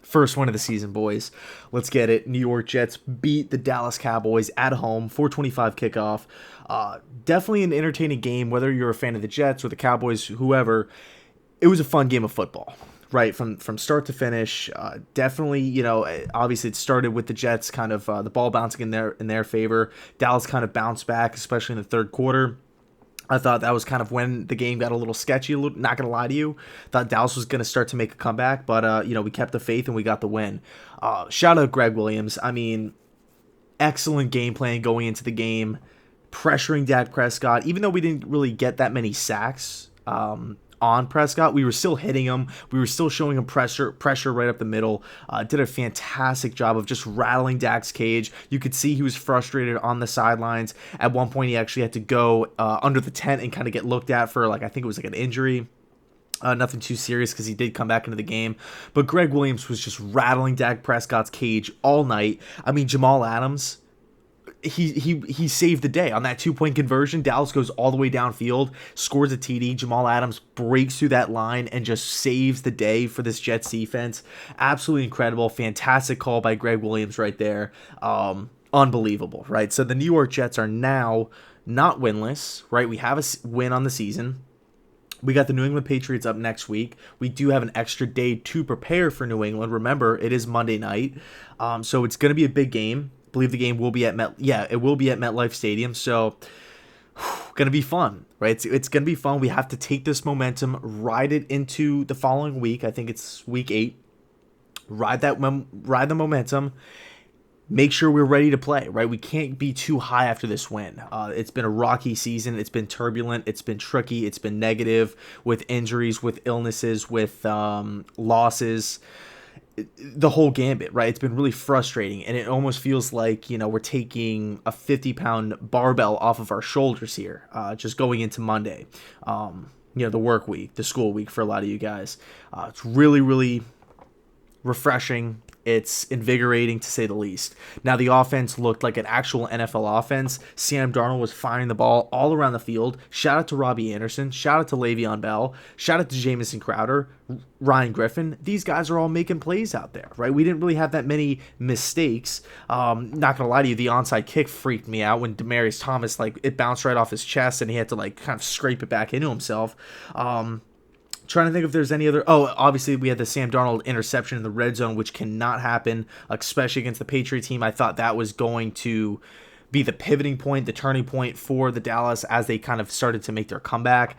First win of the season, boys. Let's get it. New York Jets beat the Dallas Cowboys at home, 4:25 kickoff. Definitely an entertaining game, whether you're a fan of the Jets or the Cowboys, whoever. It was a fun game of football, right? From start to finish. Definitely, obviously it started with the Jets kind of the ball bouncing in their favor. Dallas kind of bounced back, especially in the third quarter. I thought that was kind of when the game got a little sketchy. Not gonna lie to you, thought Dallas was gonna start to make a comeback, but we kept the faith and we got the win. Shout out Greg Williams. I mean, excellent game plan going into the game, pressuring Dak Prescott. Even though we didn't really get that many sacks on Prescott, we were still hitting him. We were still showing him pressure right up the middle. Did a fantastic job of just rattling Dak's cage. You could see he was frustrated on the sidelines. At one point, he actually had to go under the tent and kind of get looked at for, I think it was an injury. Nothing too serious because he did come back into the game. But Greg Williams was just rattling Dak Prescott's cage all night. I mean, Jamal Adams, he saved the day on that 2-point conversion. Dallas goes all the way downfield, scores a TD. Jamal Adams breaks through that line and just saves the day for this Jets defense. Absolutely incredible. Fantastic call by Greg Williams right there. Unbelievable, right? So the New York Jets are now not winless, right? We have a win on the season. We got the New England Patriots up next week. We do have an extra day to prepare for New England. Remember, it is Monday night, so it's going to be a big game. I believe the game will be at it will be at MetLife Stadium. So, gonna be fun, right? It's gonna be fun. We have to take this momentum, ride it into the following week. I think it's week 8. Ride the momentum. Make sure we're ready to play, right? We can't be too high after this win. It's been a rocky season. It's been turbulent. It's been tricky. It's been negative with injuries, with illnesses, with losses. The whole gambit, right? It's been really frustrating, and it almost feels like we're taking a 50-pound barbell off of our shoulders here, just going into Monday. The work week, the school week for a lot of you guys. It's really, really refreshing. It's invigorating, to say the least. Now, the offense looked like an actual NFL offense. Sam Darnold was firing the ball all around the field. Shout out to Robbie Anderson. Shout out to Le'Veon Bell. Shout out to Jamison Crowder, Ryan Griffin. These guys are all making plays out there, right? We didn't really have that many mistakes. Not going to lie to you, the onside kick freaked me out when Demaryius Thomas, it bounced right off his chest and he had to, kind of scrape it back into himself. Trying to think if there's any other. Oh, obviously we had the Sam Darnold interception in the red zone, which cannot happen, especially against the Patriot team. I thought that was going to be the pivoting point, the turning point for the Dallas as they kind of started to make their comeback.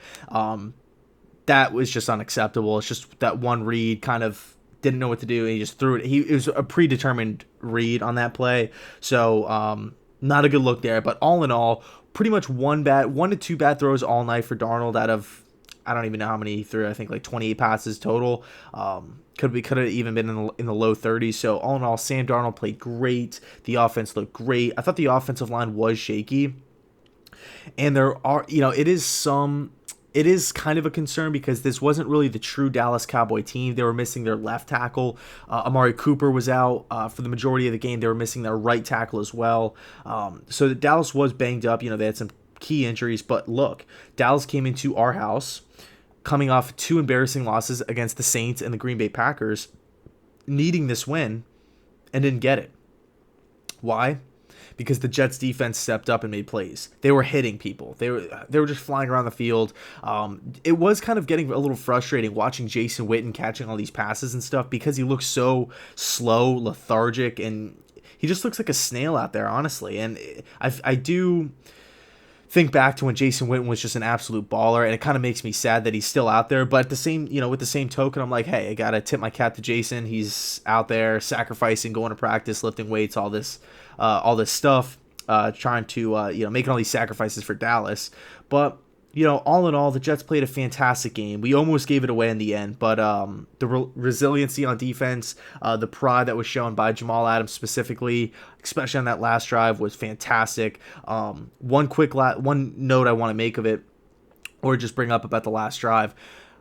That was just unacceptable. It's just that one read kind of didn't know what to do, and he just threw it. It was a predetermined read on that play, so not a good look there. But all in all, pretty much 1 to 2 bad throws all night for Darnold out of. I don't even know how many he threw. I think 28 passes total. Could have even been in the low 30s. So all in all, Sam Darnold played great. The offense looked great. I thought the offensive line was shaky, and there are it is kind of a concern because this wasn't really the true Dallas Cowboy team. They were missing their left tackle. Amari Cooper was out for the majority of the game. They were missing their right tackle as well. So the Dallas was banged up. They had some key injuries, but look, Dallas came into our house coming off 2 embarrassing losses against the Saints and the Green Bay Packers, needing this win, and didn't get it. Why? Because the Jets defense stepped up and made plays. They were hitting people. They were just flying around the field. It was kind of getting a little frustrating watching Jason Witten catching all these passes and stuff because he looks so slow, lethargic, and he just looks like a snail out there, honestly. And I do think back to when Jason Witten was just an absolute baller, and it kind of makes me sad that he's still out there. But with the same token, I'm like, hey, I gotta tip my cap to Jason. He's out there sacrificing, going to practice, lifting weights, all this stuff, trying to making all these sacrifices for Dallas. But all in all, the Jets played a fantastic game. We almost gave it away in the end, but the resiliency on defense, the pride that was shown by Jamal Adams specifically, especially on that last drive, was fantastic. One note I want to make of it, or just bring up about the last drive.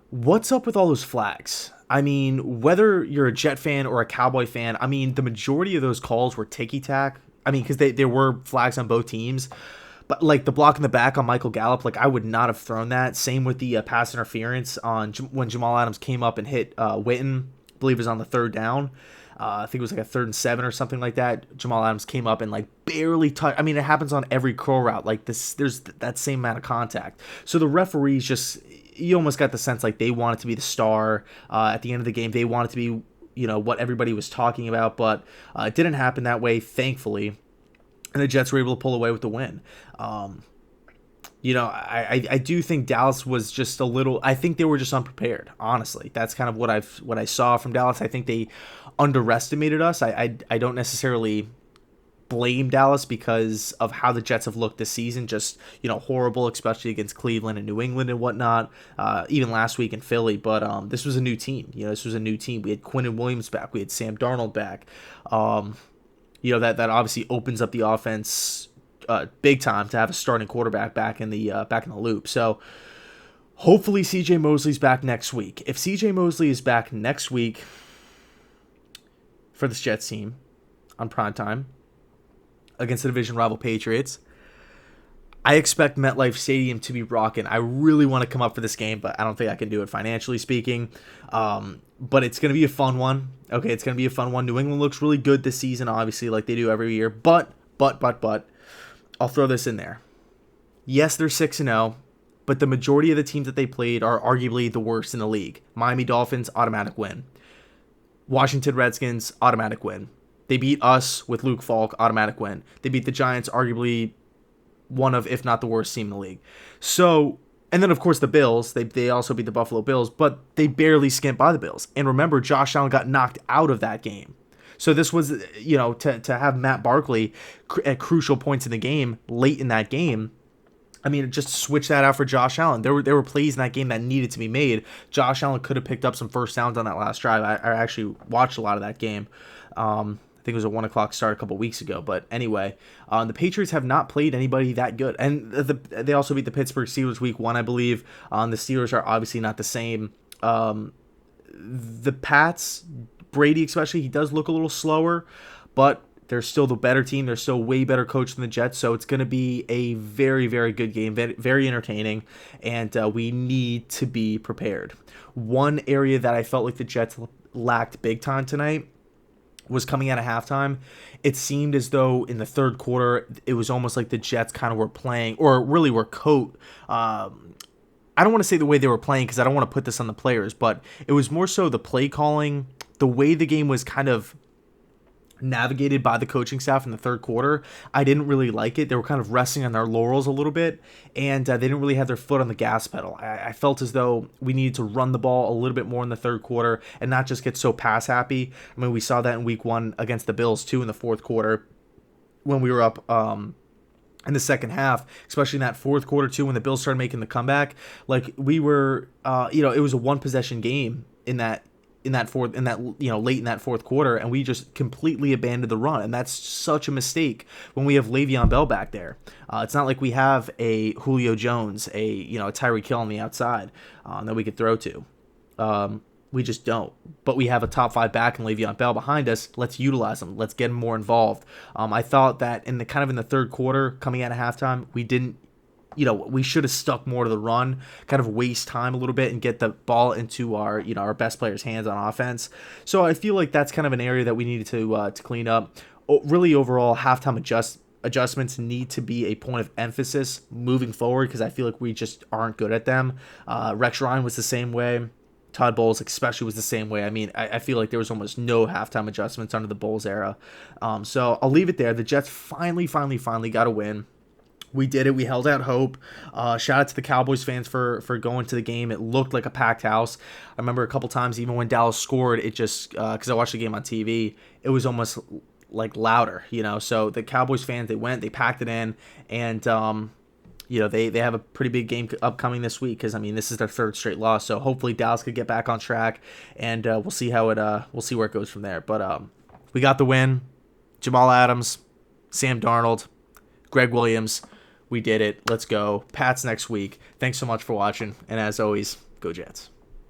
What's up with all those flags? I mean, whether you're a Jet fan or a Cowboy fan, I mean, the majority of those calls were ticky-tack. I mean, because there were flags on both teams. But the block in the back on Michael Gallup, I would not have thrown that. Same with the pass interference on when Jamal Adams came up and hit Witten. believe it was on the third down. I think it was like a 3rd and 7 or something like that. Jamal Adams came up and like barely touched. I mean, it happens on every curl route. Like this, there's that same amount of contact. So the referees just, you almost got the sense like they wanted to be the star at the end of the game. They wanted to be, what everybody was talking about, but it didn't happen that way, thankfully. And the Jets were able to pull away with the win. I do think Dallas was just a little. I think they were just unprepared. Honestly, that's kind of what I saw from Dallas. I think they underestimated us. I don't necessarily blame Dallas because of how the Jets have looked this season. Just horrible, especially against Cleveland and New England and whatnot. Even last week in Philly, but this was a new team. This was a new team. We had Quinnen Williams back. We had Sam Darnold back. That obviously opens up the offense. Big time to have a starting quarterback back in the loop. So hopefully C.J. Mosley's back next week. If C.J. Mosley is back next week for this Jets team on primetime against the division rival Patriots, I expect MetLife Stadium to be rocking. I really want to come up for this game, but I don't think I can do it financially speaking. But it's going to be a fun one. Okay, it's going to be a fun one. New England looks really good this season, obviously, like they do every year. But I'll throw this in there. Yes, they're 6-0, but the majority of the teams that they played are arguably the worst in the league. Miami Dolphins, automatic win. Washington Redskins, automatic win. They beat us with Luke Falk, automatic win. They beat the Giants, arguably one of, if not the worst team in the league. So, and then of course the Bills, they also beat the Buffalo Bills, but they barely skimped by the Bills. And remember, Josh Allen got knocked out of that game. So this was, to have Matt Barkley at crucial points in the game, late in that game, I mean, just switch that out for Josh Allen. There were plays in that game that needed to be made. Josh Allen could have picked up some first downs on that last drive. I actually watched a lot of that game. I think it was a 1 o'clock start a couple weeks ago. But anyway, the Patriots have not played anybody that good. And they also beat the Pittsburgh Steelers week 1, I believe. The Steelers are obviously not the same. The Pats, Brady especially, he does look a little slower, but they're still the better team. They're still way better coached than the Jets, so it's going to be a very, very good game, very entertaining, and we need to be prepared. One area that I felt like the Jets lacked big time tonight was coming out of halftime. It seemed as though in the third quarter, it was almost like the Jets kind of were playing, or really were I don't want to say the way they were playing because I don't want to put this on the players, but it was more so the play calling, the way the game was kind of navigated by the coaching staff in the third quarter. I didn't really like it. They were kind of resting on their laurels a little bit, and they didn't really have their foot on the gas pedal. I felt as though we needed to run the ball a little bit more in the third quarter and not just get so pass happy. I mean, we saw that in week 1 against the Bills too in the fourth quarter when we were up in the second half, especially in that fourth quarter too, when the Bills started making the comeback. Like we were, it was a 1-possession game late in that fourth quarter, and we just completely abandoned the run, and that's such a mistake when we have Le'Veon Bell back there. It's not like we have a Julio Jones, a Tyreek Hill on the outside that we could throw to. We just don't. But we have a top 5 back in Le'Veon Bell behind us. Let's utilize him. Let's get him more involved. I thought that in the third quarter, coming out of halftime, we didn't. We should have stuck more to the run, kind of waste time a little bit and get the ball into our best players' hands on offense. So I feel like that's kind of an area that we needed to clean up. Really, overall, halftime adjustments need to be a point of emphasis moving forward because I feel like we just aren't good at them. Rex Ryan was the same way. Todd Bowles especially was the same way. I mean, I feel like there was almost no halftime adjustments under the Bowles era. So I'll leave it there. The Jets finally got a win. We did it. We held out hope. Shout out to the Cowboys fans for going to the game. It looked like a packed house. I remember a couple times, even when Dallas scored, it just, because I watched the game on TV, it was almost like louder, So the Cowboys fans, they packed it in, and, they have a pretty big game upcoming this week because, this is their 3rd straight loss. So hopefully Dallas could get back on track, and we'll see where it goes from there. But we got the win. Jamal Adams, Sam Darnold, Greg Williams. We did it. Let's go. Pats next week. Thanks so much for watching. And as always, go Jets.